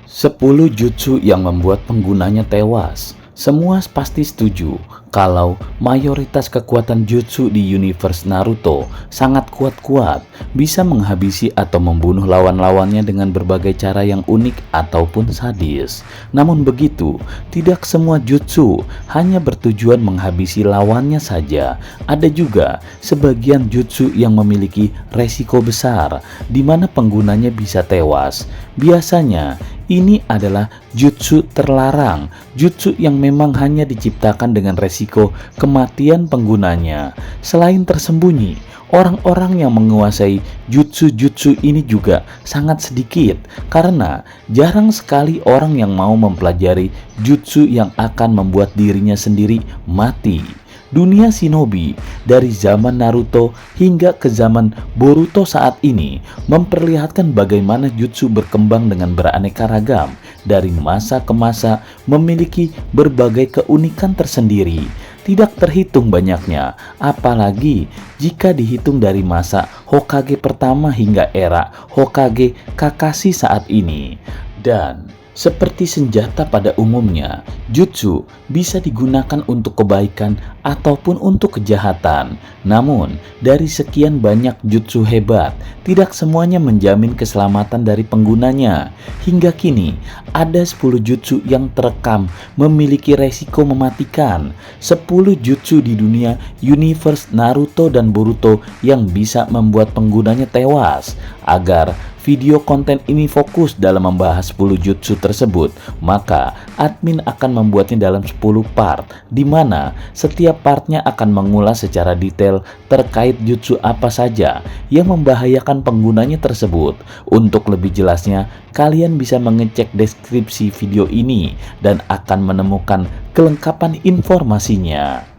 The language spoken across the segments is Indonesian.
10 jutsu yang membuat penggunanya tewas. Semua pasti setuju kalau mayoritas kekuatan jutsu di universe Naruto sangat kuat-kuat, bisa menghabisi atau membunuh lawan-lawannya dengan berbagai cara yang unik ataupun sadis. Namun begitu, tidak semua jutsu hanya bertujuan menghabisi lawannya saja. Ada juga sebagian jutsu yang memiliki resiko besar di mana penggunanya bisa tewas. Biasanya ini adalah jutsu terlarang, jutsu yang memang hanya diciptakan dengan resiko kematian penggunanya. Selain tersembunyi, orang-orang yang menguasai jutsu-jutsu ini juga sangat sedikit karena jarang sekali orang yang mau mempelajari jutsu yang akan membuat dirinya sendiri mati. Dunia shinobi dari zaman Naruto hingga ke zaman Boruto saat ini memperlihatkan bagaimana jutsu berkembang dengan beraneka ragam, dari masa ke masa memiliki berbagai keunikan tersendiri. Tidak terhitung banyaknya, apalagi jika dihitung dari masa Hokage pertama hingga era Hokage Kakashi saat ini. Dan seperti senjata pada umumnya, jutsu bisa digunakan untuk kebaikan ataupun untuk kejahatan. Namun, dari sekian banyak jutsu hebat, tidak semuanya menjamin keselamatan dari penggunanya. Hingga kini, ada 10 jutsu yang terekam memiliki resiko mematikan. 10 jutsu di dunia universe Naruto dan Boruto yang bisa membuat penggunanya tewas. Agar video konten ini fokus dalam membahas 10 jutsu tersebut, maka admin akan membuatnya dalam 10 part, di mana setiap partnya akan mengulas secara detail terkait jutsu apa saja yang membahayakan penggunanya tersebut. Untuk lebih jelasnya, kalian bisa mengecek deskripsi video ini dan akan menemukan kelengkapan informasinya.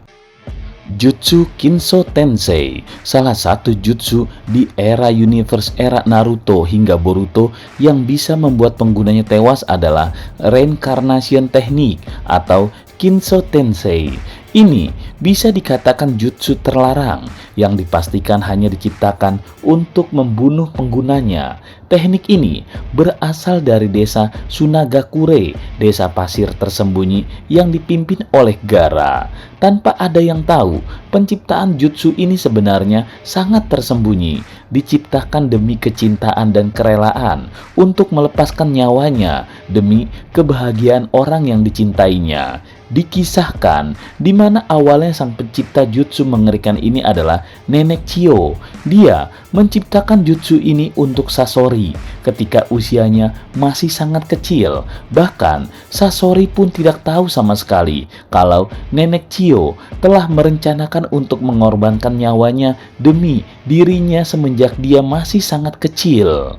Jutsu Kinso Tensei, salah satu jutsu di era universe era Naruto hingga Boruto yang bisa membuat penggunanya tewas adalah Reincarnation Technique atau Kinso Tensei. Ini bisa dikatakan jutsu terlarang yang dipastikan hanya diciptakan untuk membunuh penggunanya. Teknik ini berasal dari desa Sunagakure, desa pasir tersembunyi yang dipimpin oleh Gaara. Tanpa ada yang tahu, penciptaan jutsu ini sebenarnya sangat tersembunyi, diciptakan demi kecintaan dan kerelaan untuk melepaskan nyawanya demi kebahagiaan orang yang dicintainya. Dikisahkan di mana awalnya sang pencipta jutsu mengerikan ini adalah Nenek Chio. Dia menciptakan jutsu ini untuk Sasori ketika usianya masih sangat kecil. Bahkan Sasori pun tidak tahu sama sekali kalau Nenek Chio telah merencanakan untuk mengorbankan nyawanya demi dirinya semenjak dia masih sangat kecil.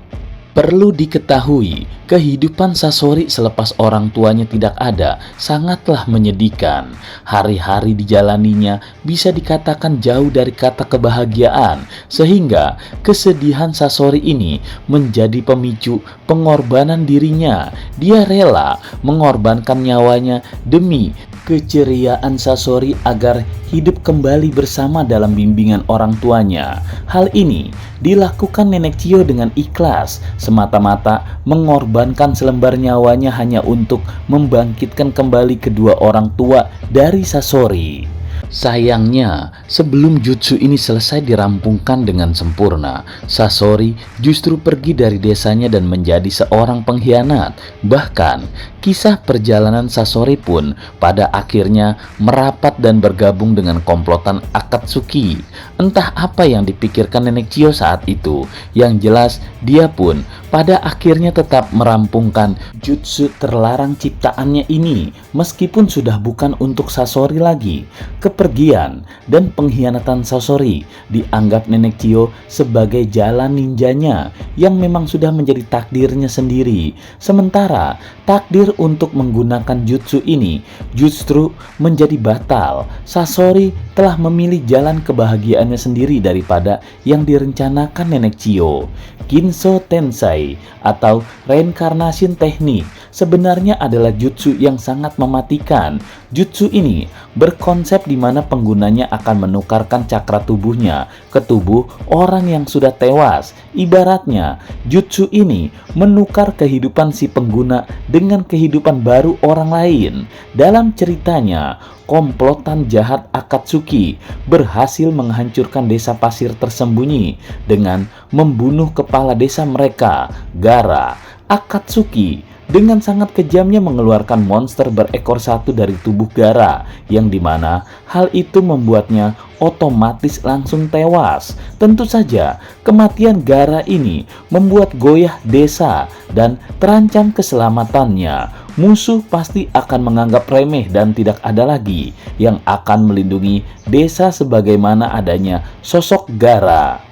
Perlu diketahui, kehidupan Sasori selepas orang tuanya tidak ada sangatlah menyedihkan. Hari-hari dijalaninya bisa dikatakan jauh dari kata kebahagiaan, sehingga kesedihan Sasori ini menjadi pemicu pengorbanan dirinya. Dia rela mengorbankan nyawanya demi keceriaan Sasori agar hidup kembali bersama dalam bimbingan orang tuanya. Hal ini dilakukan Nenek Chio dengan ikhlas, semata-mata mengorbankan selembar nyawanya hanya untuk membangkitkan kembali kedua orang tua dari Sasori. Sayangnya, sebelum jutsu ini selesai dirampungkan dengan sempurna, Sasori justru pergi dari desanya dan menjadi seorang pengkhianat. Bahkan, kisah perjalanan Sasori pun pada akhirnya merapat dan bergabung dengan komplotan Akatsuki. Entah apa yang dipikirkan Nenek Chio saat itu, yang jelas dia pun pada akhirnya tetap merampungkan jutsu terlarang ciptaannya ini, meskipun sudah bukan untuk Sasori lagi. Kepergian dan pengkhianatan Sasori dianggap Nenek Chio sebagai jalan ninjanya yang memang sudah menjadi takdirnya sendiri. Sementara takdir untuk menggunakan jutsu ini justru menjadi batal. Sasori telah memilih jalan kebahagiaannya sendiri daripada yang direncanakan Nenek Chio. Kinso Tensei atau Reincarnation Technique sebenarnya adalah jutsu yang sangat mematikan. Jutsu ini berkonsep di mana penggunanya akan menukarkan cakra tubuhnya ke tubuh orang yang sudah tewas. Ibaratnya, jutsu ini menukar kehidupan si pengguna dengan kehidupan baru orang lain. Dalam ceritanya, komplotan jahat Akatsuki berhasil menghancurkan desa pasir tersembunyi dengan membunuh kepala desa mereka, Gaara. Akatsuki dengan sangat kejamnya mengeluarkan monster berekor satu dari tubuh Gaara, yang dimana hal itu membuatnya otomatis langsung tewas. Tentu saja kematian Gaara ini membuat goyah desa dan terancam keselamatannya. Musuh pasti akan menganggap remeh dan tidak ada lagi yang akan melindungi desa sebagaimana adanya sosok Gaara.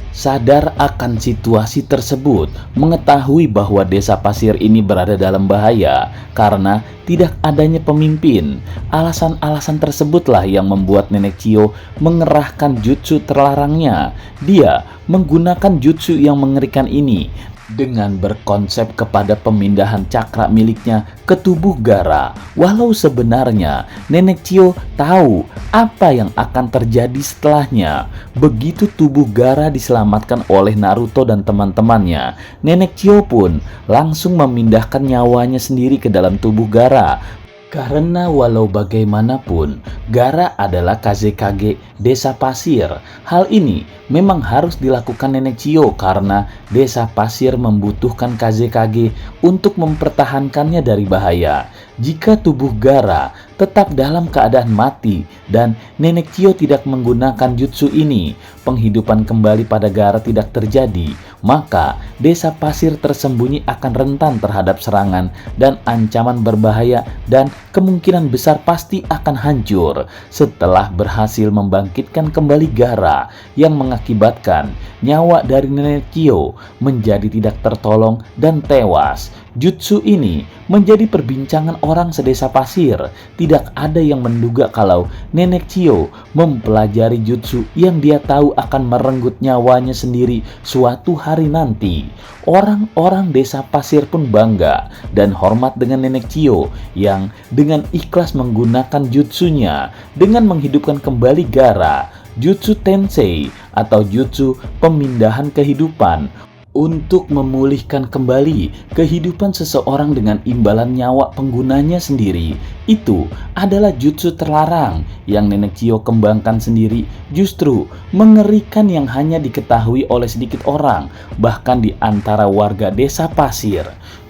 Sadar akan situasi tersebut, mengetahui bahwa desa pasir ini berada dalam bahaya karena tidak adanya pemimpin. Alasan-alasan tersebutlah yang membuat Nenek Chio mengerahkan jutsu terlarangnya. Dia menggunakan jutsu yang mengerikan ini dengan berkonsep kepada pemindahan cakra miliknya ke tubuh Gaara. Walau sebenarnya Nenek Chio tahu apa yang akan terjadi setelahnya. Begitu tubuh Gaara diselamatkan oleh Naruto dan teman-temannya, Nenek Chio pun langsung memindahkan nyawanya sendiri ke dalam tubuh Gaara. Karena walau bagaimanapun, Gaara adalah Kazekage Desa Pasir. Hal ini memang harus dilakukan Nenek Chio karena Desa Pasir membutuhkan Kazekage untuk mempertahankannya dari bahaya. Jika tubuh Gaara tetap dalam keadaan mati dan Nenek Chio tidak menggunakan jutsu ini, penghidupan kembali pada Gaara tidak terjadi, maka desa pasir tersembunyi akan rentan terhadap serangan dan ancaman berbahaya dan kemungkinan besar pasti akan hancur. Setelah berhasil membangkitkan kembali Gaara yang mengakibatkan nyawa dari Nenek Chio menjadi tidak tertolong dan tewas, jutsu ini menjadi perbincangan orang sedesa pasir. Tidak ada yang menduga kalau Nenek Chio mempelajari jutsu yang dia tahu akan merenggut nyawanya sendiri suatu hari nanti. Orang-orang desa pasir pun bangga dan hormat dengan Nenek Chio yang dengan ikhlas menggunakan jutsunya dengan menghidupkan kembali Gaara. Jutsu Tensei atau jutsu pemindahan kehidupan untuk memulihkan kembali kehidupan seseorang dengan imbalan nyawa penggunanya sendiri. Itu adalah jutsu terlarang yang Nenek Chio kembangkan sendiri, justru mengerikan yang hanya diketahui oleh sedikit orang, bahkan di antara warga desa pasir.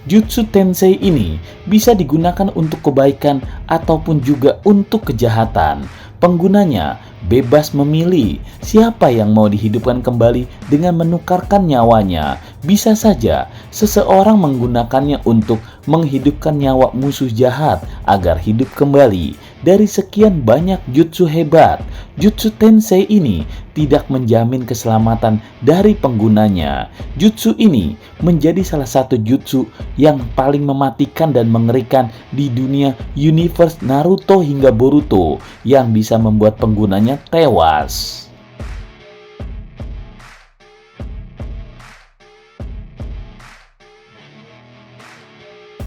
Jutsu Tensei ini bisa digunakan untuk kebaikan ataupun juga untuk kejahatan. Penggunanya bebas memilih siapa yang mau dihidupkan kembali dengan menukarkan nyawanya. Bisa saja seseorang menggunakannya untuk menghidupkan nyawa musuh jahat agar hidup kembali. Dari sekian banyak jutsu hebat, jutsu Tensei ini tidak menjamin keselamatan dari penggunanya. Jutsu ini menjadi salah satu jutsu yang paling mematikan dan mengerikan di dunia universe Naruto hingga Boruto yang bisa membuat penggunanya tewas.